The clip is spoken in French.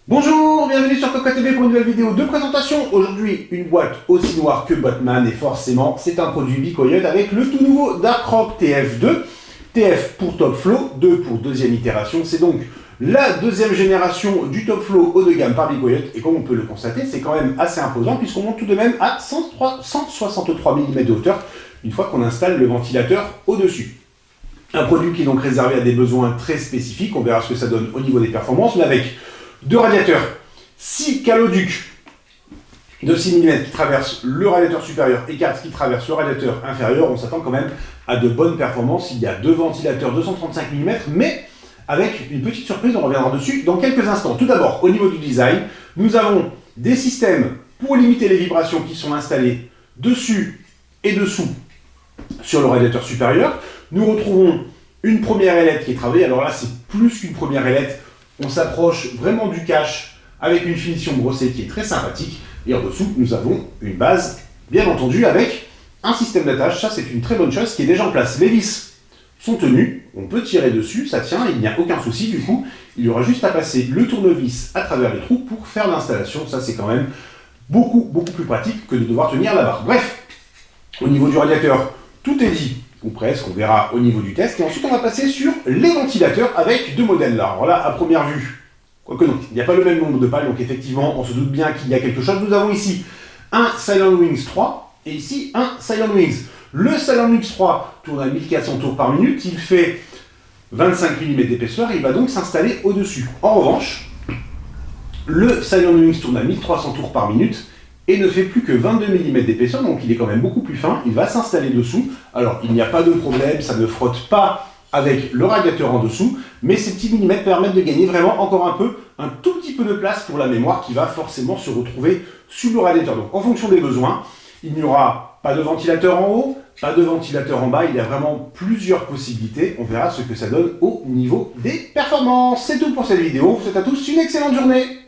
Bonjour, bienvenue sur Coca TV pour une nouvelle vidéo de présentation. Aujourd'hui, une boîte aussi noire que Batman et forcément, c'est un produit Bicoyote avec le tout nouveau Darkrock TF2. TF pour Top Flow, 2 pour deuxième itération. C'est donc la deuxième génération du Top Flow haut de gamme par Bicoyote. Et comme on peut le constater, c'est quand même assez imposant puisqu'on monte tout de même à 163 mm de hauteur une fois qu'on installe le ventilateur au-dessus. Un produit qui est donc réservé à des besoins très spécifiques. On verra ce que ça donne au niveau des performances, mais avec deux radiateurs, 6 caloducs de 6 mm qui traversent le radiateur supérieur et 4 qui traversent le radiateur inférieur. On s'attend quand même à de bonnes performances. Il y a deux ventilateurs 235 mm, mais avec une petite surprise, on reviendra dessus dans quelques instants. Tout d'abord, au niveau du design, nous avons des systèmes pour limiter les vibrations qui sont installés dessus et dessous sur le radiateur supérieur. Nous retrouvons une première ailette qui est travaillée. Alors là, c'est plus qu'une première ailette. On s'approche vraiment du cache avec une finition brossée qui est très sympathique. Et en dessous, nous avons une base, bien entendu, avec un système d'attache. Ça, c'est une très bonne chose qui est déjà en place. Les vis sont tenues, on peut tirer dessus, ça tient, il n'y a aucun souci. Du coup, il y aura juste à passer le tournevis à travers les trous pour faire l'installation. Ça, c'est quand même beaucoup plus pratique que de devoir tenir la barre. Bref, au niveau du radiateur, tout est dit, ou presque, on verra au niveau du test. Et ensuite, on va passer sur les ventilateurs avec deux modèles là. Alors là, à première vue, quoique non, il n'y a pas le même nombre de pales, donc effectivement, on se doute bien qu'il y a quelque chose. Nous avons ici un Silentwings 3 et ici un Silentwings. Le Silentwings 3 tourne à 1400 tours par minute, il fait 25 mm d'épaisseur et il va donc s'installer au-dessus. En revanche, le Silentwings tourne à 1300 tours par minute et ne fait plus que 22 mm d'épaisseur, donc il est quand même beaucoup plus fin. Il va s'installer dessous. Alors, il n'y a pas de problème, ça ne frotte pas avec le radiateur en dessous, mais ces petits millimètres permettent de gagner vraiment encore un tout petit peu de place pour la mémoire qui va forcément se retrouver sous le radiateur. Donc, en fonction des besoins, il n'y aura pas de ventilateur en haut, pas de ventilateur en bas. Il y a vraiment plusieurs possibilités. On verra ce que ça donne au niveau des performances. C'est tout pour cette vidéo. Je vous souhaite à tous une excellente journée.